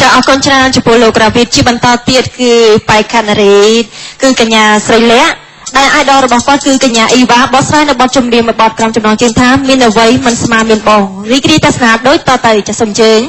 ចាអរគុណច្រើនចំពោះលោករ៉ាវីតជាបន្តទៀតគឺបៃខាណារីគឺកញ្ញាស្រីលក្ខដែលអាយដលរបស់គាត់គឺកញ្ញាអ៊ីវ៉ាបោះស្រាយនៅបទចម្រៀងមួយបទក្រុមចំណងជើងថាមានអ្វីមិនស្មើមានបងរីករាយទស្សនាដូចតទៅចាសូមជើញ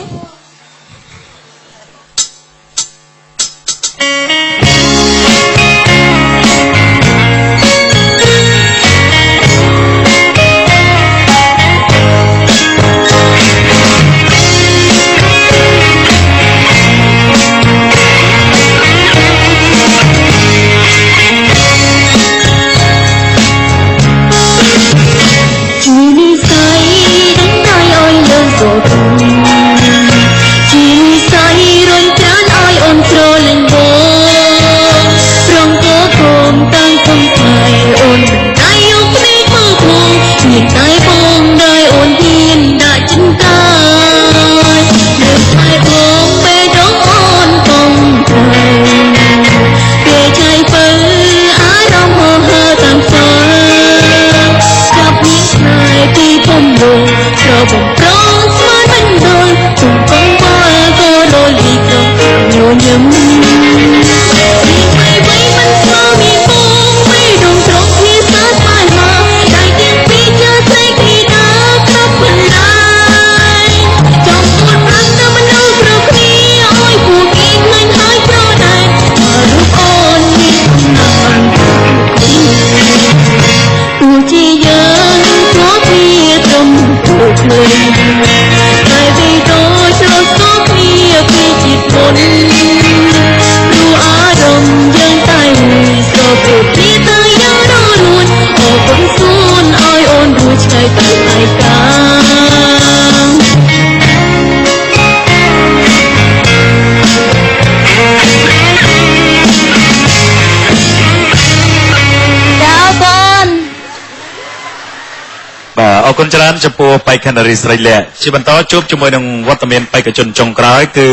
អរគុណច្រើនចំពោះបេក្ខនារីស្រីលក្ខជាបន្តជួបជាមួយនឹងវត្តមានបេក្ខជនចុងក្រោយគឺ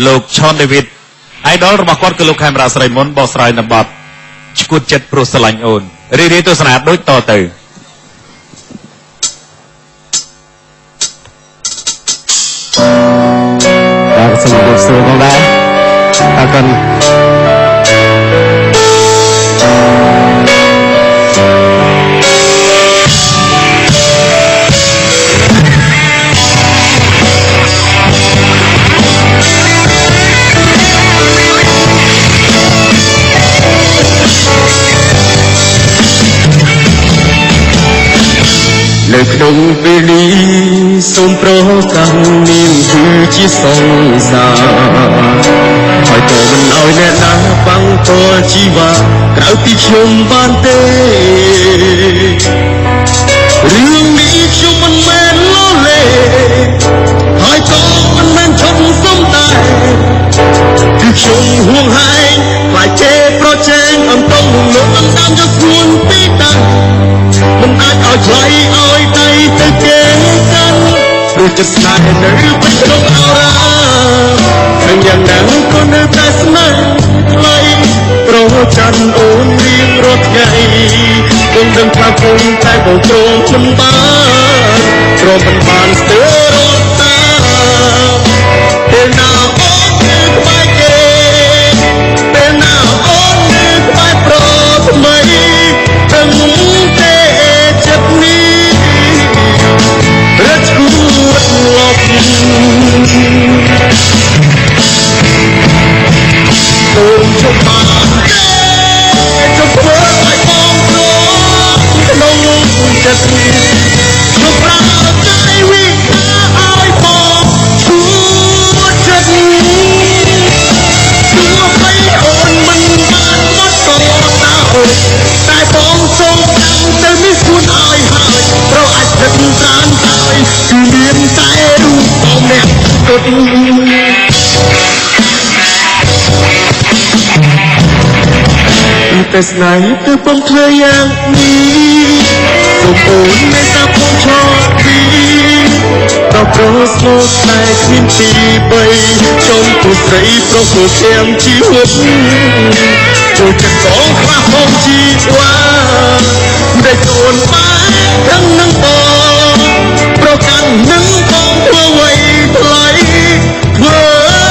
លោកឆនដេវីតអាយដលរបស់គាត់គឺលោកខេមរ៉ាស្រីមុនបោះស្រាយនៅបទឈួតចិត្តព្រោះស្រឡាញ់អូនរីករាយទស្សនាដូចតទៅបាទសូមជម្រាបសួរផងដែរអរគុណនៅក្នុងពេលនេះសូមប្រកាសនាងគឺជាសង្សារហើយក៏មិនឲ្យអ្នកណាបាំងតលជីវ៉ាក្រៅពីខ្ញុំបានទេរឿងនេះខ្ញុំមិនមែនលោលេហើយក៏មិនមែនឈប់សុំដែរគឺខ្ញុំហួងហែងខ្លាចគេប្រជែងអំពងលោកអណ្ដាមយកខ្លួនពីតាំងមិនអាចឲ្យថ្លៃឲ្យដៃទៅគេកាន់ព្រោះចិត្តស្នេហ៍នៅពេញក្នុងអរ៉ាហើយយ៉ាងណាក៏នៅតែស្នេហ៍ថ្លៃប្រច័ណ្ឌអូនរៀងរាល់ថ្ងៃគុំដឹងថាគុំតែបងព្រមមិនបានព្រមមិនបានស្ទើររត់តាមពេលណាអូននៅក្បែរគេពេលណាអូននៅក្បែរប្រថ្មីដឹងទេចិត្តនេះរត់ឈួតលប់អូនជប់បានជប់ធ្វើឲ្យបងព្រមក្នុងចិត្តនេះជប់ប្រាតែវិសាឲ្យបងឈួតចិត្តនេះទោះបីអូនមិនបានមកក៏ដោយតែបងសូមទៅនេះខ្លួនឲ្យហើយប្រអាចទឹកប្រានហើយគឺមានតែរូបបងអ្នកគត់តែស្នេហ៍គឺបងធ្វើយ៉ាងនេះសូមអូនមេត្តាបងឆោតពីដល់ប្រុសស្លូតតែគ្មានទី3ចំពោះស្រីប្រុសព្រោះទាំងជីវិតចូលចិត្តបងខ្វះបងជីវ៉ាដែលអូនបានទាំងនឹងបងប្រកាន់នឹងបងធ្វើអ្វីថ្លៃធ្វើ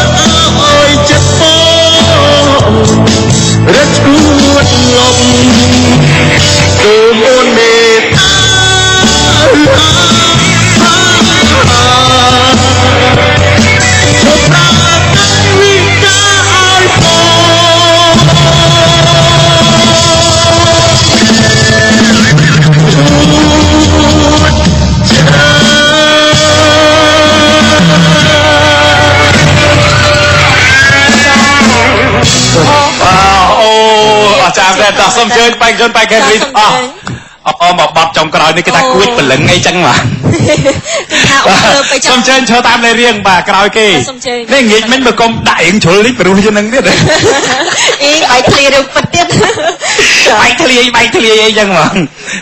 តោះសូមជើញបែកជើញបែកគេរីអមកបត់ចំក្រោយនេះគេថាគួចព្រលឹងអីចឹងបាទសូមជើញឈរតាមលេរៀងបាទក្រោយគេនេះងាកមិញបើកុំដាក់រៀងជ្រុលនេះព្រោះជាងនឹងទៀតអីបែកធ្លាយរឿងពិតទៀតបែកធ្លាយអីចឹងបង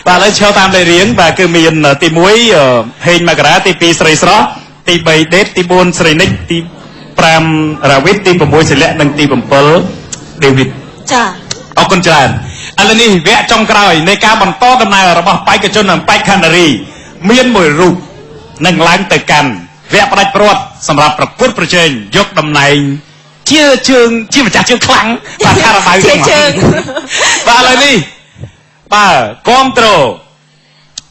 បាទឥឡូវឈរតាមលេរៀងបាទគឺមានទី1ហេងមករាទី2ស្រីស្រស់ទី3ដេតទី4ស្រីនិចទី5រាវិតទី6សិលៈនិងទី7ដេវីតចាអរគុណច្រើនឥឡូវនេះវគ្គចុងក្រោយនៃការបន្តដំណើររបស់បេក្ខជននិងបេក្ខនារីមានមួយរូបនឹងឡើងទៅកាន់វគ្គផ្ដាច់ព្រាត់សម្រាប់ប្រកួតប្រជែងយកតំណែងជាជើងជាម្ចាស់ជើងខ្លាំងបាទការរបៅជើងបាទឥឡូវនេះបាទគាំទ្រ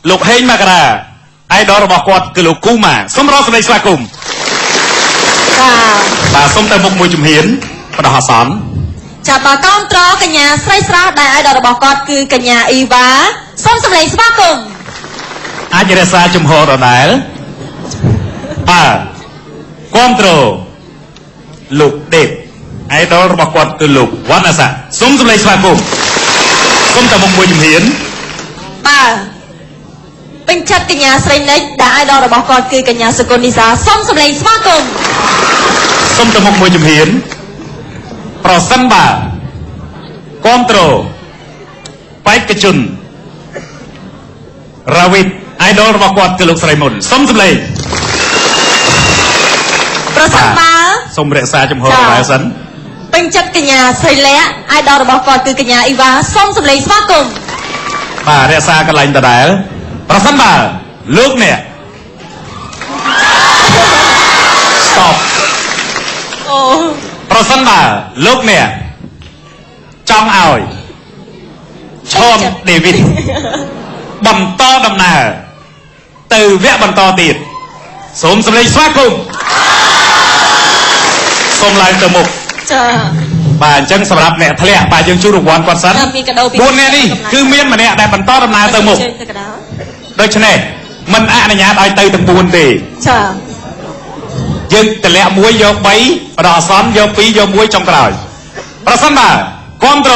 លោកហេងមករាអៃដលរបស់គាត់គឺលោកគូម៉ាសូមរកសេចក្តីស្វាគមន៍បាទសូមទៅមុខមួយជំហានបដិអាសន្នចាបាទគាំទ្រកញ្ញាស្រីស្រស់ដែលអៃដលរបស់គាត់គឺកញ្ញាអ៊ីវ៉ាសូមសម្លេងស្វាគមន៍អាចរក្សាជំហរដដែលបាទគាំទ្រលោកដេបអៃដលរបស់គាត់គឺលោកវណ្ណសាសូមសម្លេងស្វាគមន៍សូមទៅមុខមួយជំហានបាទពេញចិត្តកញ្ញាស្រីនិចដែលអៃដលរបស់គាត់គឺកញ្ញាសុគន្ធនីសាសូមសម្លេងស្វាគមន៍សូមទៅមុខមួយជំហានប្រសិនបើគាំទ្របេក្ខជនរាវិតអៃដលរបស់គាត់គឺលោកស្រីមុនសូមសម្លេងប្រសិនបើសូមរក្សាជំហរដែរសិនពេញចិត្តកញ្ញាស្រីលក្ខអៃដលរបស់គាត់គឺកញ្ញាអ៊ីវ៉ាសូមសម្លេងស្វាគមន៍បាទរក្សាកន្លែងដដែលប្រសិនបើលោកអ្នក stop អូប្រសិនបើលោកអ្នកចង់ឲ្យឈុនដេវីតបន្តដំណើរទៅវគ្គបន្តទៀតសូមសម្លេងស្វាគមន៍សូមឡើងទៅមុខចាបាទអញ្ចឹងសម្រាប់អ្នកធ្លាក់បាទយើងជួបរង្វាន់គាត់សិន4នាក់នេះគឺមានម្នាក់ដែលបន្តដំណើរទៅមុខដូច្នេះមិនអនុញ្ញាតឲ្យទៅទាំង4ទេចាយើងតម្លាក់1យក3បដអសន្នយក2យក1ចុងក្រោយប្រសិនបើគាំទ្រ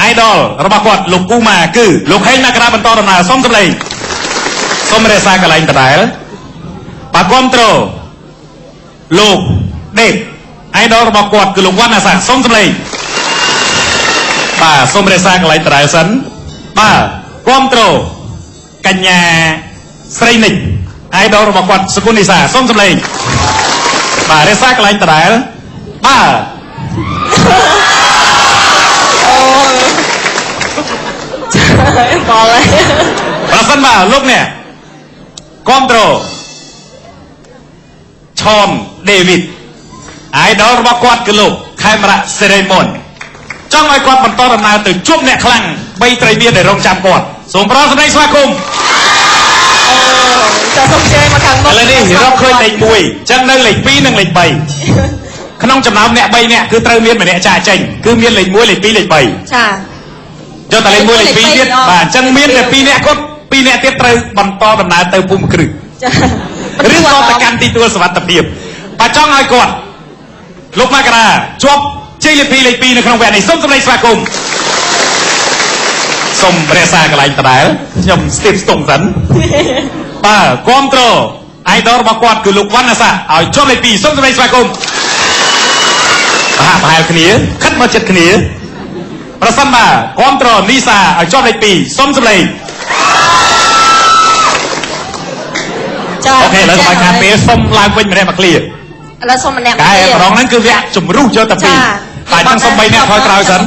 អៃដលរបស់គាត់លោកគូម៉ាគឺលោកហេងមករាបន្តដំណើរសូមសម្លេងសូមរក្សាកន្លែងដដែលបើគាំទ្រលោកដេបអៃដលរបស់គាត់គឺលោកវណ្ណសាសូមសម្លេងបាទសូមរក្សាកន្លែងដដែលសិនបាទគាំទ្រកញ្ញាស្រីនិចអៃដលរបស់គាត់សុគន្ធនីសាសូមសម្លេងបាទរក្សាកន្លែងដដែលបាទអូបលប្រសិនបើលោកអ្នកគាំទ្រឈុនដេវីតអៃដលរបស់គាត់គឺលោកខេមរៈសេរីមុនចង់ឲ្យគាត់បន្តដំណើរទៅជួបអ្នកខ្លាំងបីត្រីមានដែលរងចាំគាត់សូមប្រសិទ្ធស្វាគមន៍ចាសូមជើញមកខាងមុខឥឡូវនេះរកឃើញលេខ1អញ្ចឹងនៅលេខ2និងលេខ3ក្នុងចំណោមអ្នក3នាក់គឺត្រូវមានម្នាក់ចាកចេញគឺមានលេខ1លេខ2លេខ3ចាយកតែលេខ1លេខ2ទៀតបាទអញ្ចឹងមានតែ2នាក់គាត់2នាក់ទៀតត្រូវបន្តដំណើរទៅភូមិគ្រឹះចាឬក៏ទៅកាន់ទីទួលសុវត្ថិភាពបាទចង់ឲ្យគាត់លោកមករាជាប់ជ័យលេខ2លេខ2នៅក្នុងវគ្គនេះសូមសម្លេងស្វាគមន៍សូមរក្សាកន្លែងដដែលខ្ញុំស្ទាបស្ទង់សិនបាទគាំទ្រអៃដលរបស់គាត់គឺលោកវណ្ណសាឲ្យជាប់លេខ2សូមសម្លេងស្វាគមន៍ប្រហែលគ្នាខិតមកចិត្តគ្នាប្រសិនបើគាំទ្រនីសាឲ្យជាប់លេខ2សូមសម្លេងអូខេឥឡូវសម្រាប់ការពេលសូមឡើងវិញម្នាក់មកឃ្លាឥឡូវសូមម្នាក់មកឃ្លាម្ដងហ្នឹងគឺវគ្គជំរុះយកតែ2បាទអញ្ចឹងសូម3នាក់ថយក្រោយសិន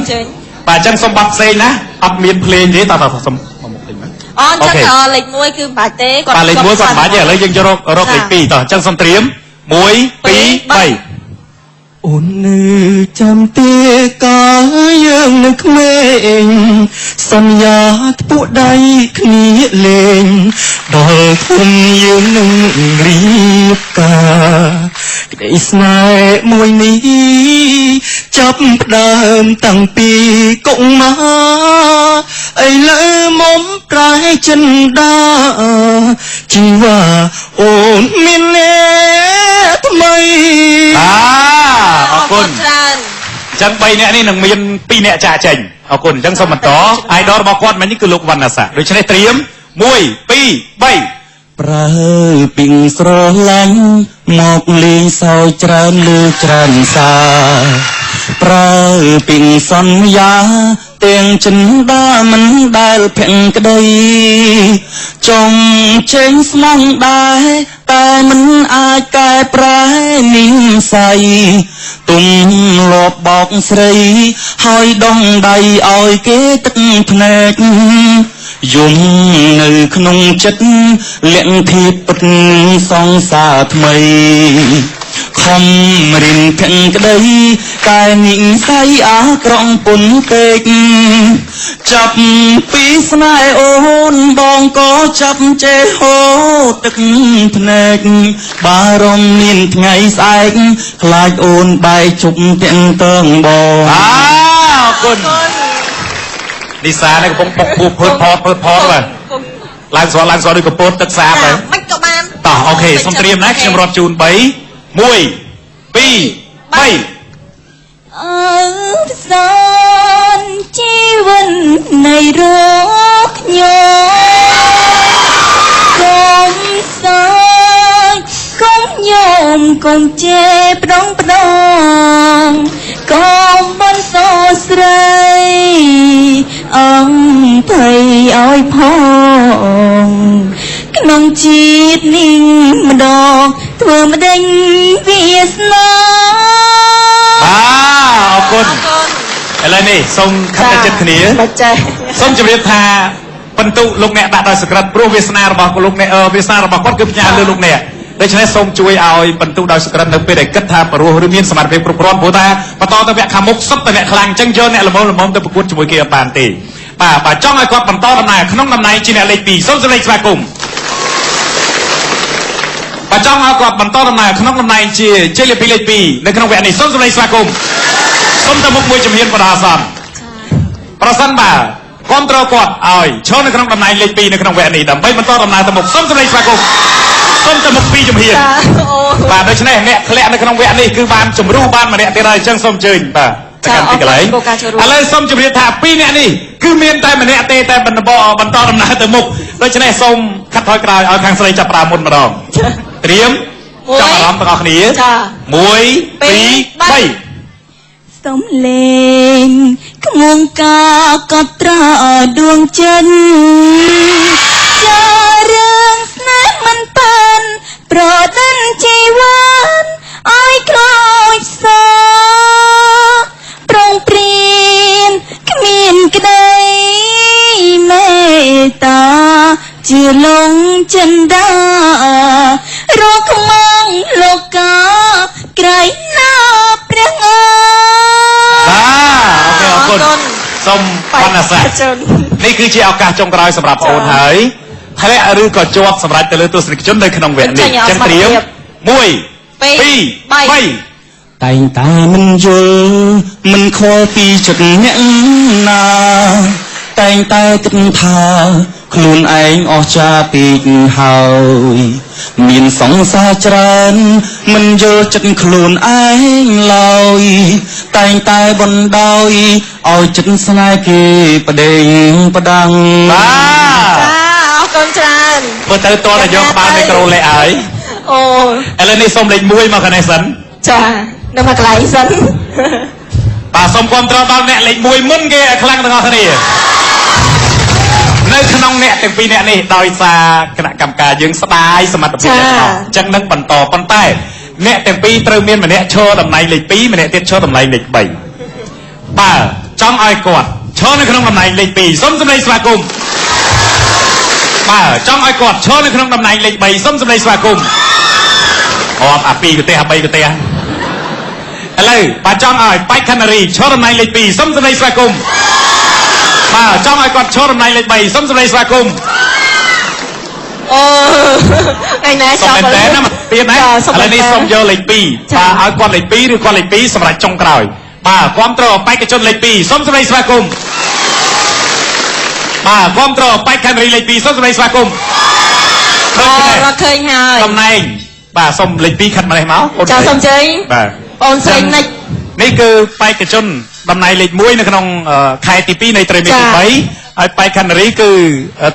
បាទអញ្ចឹងសូមបាត់ផ្សេងណាអត់មានភ្លេងទេតើសូមមកមុខតិចមកអូអញ្ចឹងលេខ1គឺមិនបាច់ទេគាត់បាទលេខ1គាត់មិនបាច់ទេឥឡូវយើងយករកលេខ2តោះអញ្ចឹងសូមត្រៀម1 2 3អូននៅចាំទេកាលយើងនៅក្មេងសន្យាថ្ពួកដៃគ្នាលេងដល់ធំយើងនឹងរៀបការក្តីស្នេហ៍មួយនេះចាប់ផ្ដើមតាំងពីកុមារឥឡូវមុំប្រែចិនដាជីវ៉ាអូនមានអ្នកថ្មីអរគុណច្រើនអញ្ចឹង3នាក់នេះនឹងមាន2នាក់ចាកចេញ អរគុណអញ្ចឹងសូមបន្ត idol របស់គាត់មិញនេះគឺលោកវណ្ណសាដូច្នេះត្រៀម1 2 3ប្រើពីងស្រឡាញ់មកលេងសើចច្រើនលើច្រើនសាប្រើពីងសន្យាទាំងចិនដាមិនដែលភក្តីចង់ចេញស្មងដែរតែមិនអាចកែប្រែនិស័យទុំលបបោកស្រីហើយដងដៃឲ្យគេទឹកភ្នែកយំនៅក្នុងចិត្តលាក់ធៀបពិតសង្សារថ្មីខំរិនភក្តីតែនិស័យអាក្រង់ពុនពេកចាប់ពីស្នេហ៍អូនបងក៏ចាប់ចេះហូរទឹកភ្នែកបារម្ភមានថ្ងៃស្អែកខ្លាចអូនបែកជប់ទាំងតឹងបងអរគុណនិសានេះកំពុងពុកភើតផតបាទឡើងស្រួលដូចកពតទឹកសាបហើយមិនក៏បានតោះអូខេសូមត្រៀមណាខ្ញុំរាប់ជូន3 1 2 3អើសនជីវិតនៃរកខ្ញុំកុំសើចកុំយំកុំជេរប្រងកុំបន្សោស្រីអង្គភ័យឲ្យផងក្នុងជាតិនេះម្ដងធ្វើម្ដេចវាសនាអរគុណឥឡូវនេះសូមខិតចិត្តគ្នាសូមជម្រាបថាបន្ទុកលោកអ្នកដាក់ដោយសក្រិតព្រោះវាសនារបស់លោកអ្នកវាសនារបស់គាត់គឺផ្ញើលើលោកអ្នកដូច្នេះសូមជួយឲ្យបន្ទុកដោយសក្រិតនៅពេលដែលគិតថាបរិះឬមានសមត្ថភាពគ្រប់គ្រាន់ព្រោះថាបន្តទៅវគ្គខាងមុខសុទ្ធតែអ្នកខ្លាំងអញ្ចឹងយកអ្នកល្មមទៅប្រកួតជាមួយគេអត់បានទេបាទចង់ឲ្យគាត់បន្តដំណើរក្នុងតំណែងជាអ្នកលេខ2សូមសម្លេងស្វាគមន៍បាទចង់ឲ្យគាត់បន្តដំណើរក្នុងតំណែងជាជ័យលាភីលេខ2នៅក្នុងវគ្គនេះសូមសម្លេងស្វាគមន៍សូមទៅមុខមួយជំហានបដាសន្នប្រសិនបើគ្រប់គ្រងគាត់ឲ្យឈរនៅក្នុងតំណែងលេខ2នៅក្នុងវគ្គនេះដើម្បីបន្តដំណើរទៅមុខសូមសម្លេងស្វាគមន៍សូមទៅមុខ2ជំហានបាទដូច្នេះអ្នកធ្លាក់នៅក្នុងវគ្គនេះគឺបានជំរុះបានម្នាក់ទៀតហើយអញ្ចឹងសូមអញ្ជើញបាទទៅកាន់ទីកន្លែងឥឡូវសូមជម្រាបថា2នាក់នេះគឺមានតែម្នាក់ទេតែបន្តដំណើរទៅមុខដូច្នេះសូមខាត់ថយក្រោយឲ្យខាងស្រីចាប់ប្រើមុនម្ដងត្រៀមចាប់អារម្មណ៍ទាំងអស់គ្នា1 2 3សំលេងក្ងងការកត់ត្រាដួងចិត្តចារឿងស្នេហ៍មិនប៉ានប្រដិនជីវិតឲ្យខ្លោចសប្រងព្រៀនគ្មានក្តីមេត្តាជាលងចិន្តារកខ្មងលោកាក្រៃណាព្រះអើបាទអរគុណសូមបណ្ណាសានេះគឺជាឱកាសចុងក្រោយសម្រាប់បងអូនហើយធ្លាក់ឬក៏ជាប់សម្រាប់ទៅលើទស្សនិកជននៅក្នុងវគ្គនេះចឹងត្រៀម1 2 3តែងតែមិនយល់មិនខលពីចិត្តអ្នកណាតែងតែគិតថាខ្លួនឯងអស្ចារ្យពេកហើយមានសង្សារច្រើនមិនយល់ចិត្តខ្លួនឯងឡើយតែងតែបណ្ដោយឲ្យចិត្តស្នេហ៍គេប្តេងផ្ដាំងបាទចាអរគុណច្រើនមើលទៅតតែយកក្បាលមីក្រូលេខហើយឥឡូវនេះសូមលេខ1មកខាងនេះសិនចានៅមកកន្លែងសិនបាទសូមគាំទ្រដល់អ្នកលេខ1មុនគេឲ្យខ្លាំងទាំងអស់គ្នានៅក្នុងអ្នកទាំងពីរអ្នកនេះដោយសារគណៈកម្មការយើងស្ដាយសមត្ថភាពអ្នកទាំងអស់អញ្ចឹងនឹងបន្តប៉ុន្តែអ្នកទាំងពីរត្រូវមានម្នាក់ឈរតំណែងលេខ2ម្នាក់ទៀតឈរតំណែងលេខ3បើចង់ឲ្យគាត់ឈរនៅក្នុងតំណែងលេខ2សូមសម្លេងស្វាគមន៍បើចង់ឲ្យគាត់ឈរនៅក្នុងតំណែងលេខ3សូមសម្លេងស្វាគមន៍អត់អា2កទេអា3កទេឥឡូវបើចង់ឲ្យបែកខណ្ឌរីឈរតំណែងលេខ2សូមសម្លេងស្វាគមន៍បាទចង់ឲ្យគាត់ឈរតំណែងលេខ3សូមសម្លេងស្វាគមន៍ថ្ងៃណាចង់តែណាទៀតណាឥឡូវនេះសូមយកលេខ2បាទឲ្យគាត់លេខ2ឬគាត់លេខ2សម្រាប់ចុងក្រោយបាទគ្រប់គ្រងបេក្ខជនលេខ2សូមសម្លេងស្វាគមន៍បាទគ្រប់គ្រងបេក្ខខណ្ឌរីលេខ2សូមសម្លេងស្វាគមន៍រកឃើញហើយតំណែងបាទសូមលេខ2ខិតមកនេះមកចាសូមជ័យបាទបងស្រីនិច នេះគឺបេក្ខជនតំណែងលេខ1នៅក្នុងខែទី2នៃត្រីមាសទី3ហើយបេក្ខនារីគឺ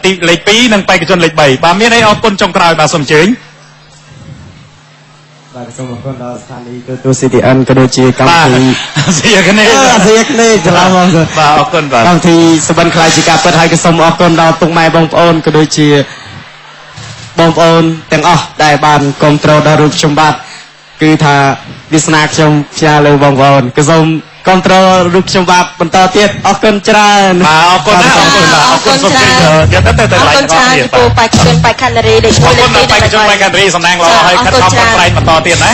ទីលេខ2និងបេក្ខជនលេខ3បាទមានអីអរគុណចុងក្រោយបាទសូមអញ្ជើញបាទសូមអរគុណដល់ស្ថានីយ៍ទូរទស្សន៍ CTN ក៏ដូចជាកម្មវិធីសៀកនេះសៀកនេះច្រឡំបងបាទអរគុណបាទកម្មវិធីសបិនខ្លាយជាការពិតហើយក៏សូមអរគុណដល់ពុកម៉ែបងប្អូនក៏ដូចជាបងប្អូនទាំងអស់ដែលបានគ្រប់គ្រងដល់រូបខ្ញុំបាទគឺថាវាសនាខ្ញុំផ្ញើលើបងប្អូនក៏សូមគ្រប់គ្រងរូបខ្ញុំបាទបន្តទៀតអរគុណច្រើនបាទអរគុណណាអរគុណបាទអរគុណសូមជឿយកទៅឡៃអរគុណច្រើនចំពោះបេក្ខជនបេក្ខនារីលេខ1លេខ2បេក្ខជនបេក្ខនារីសំណាងល្អហើយខិតខំប្រឹងប្រែងបន្តទៀតណា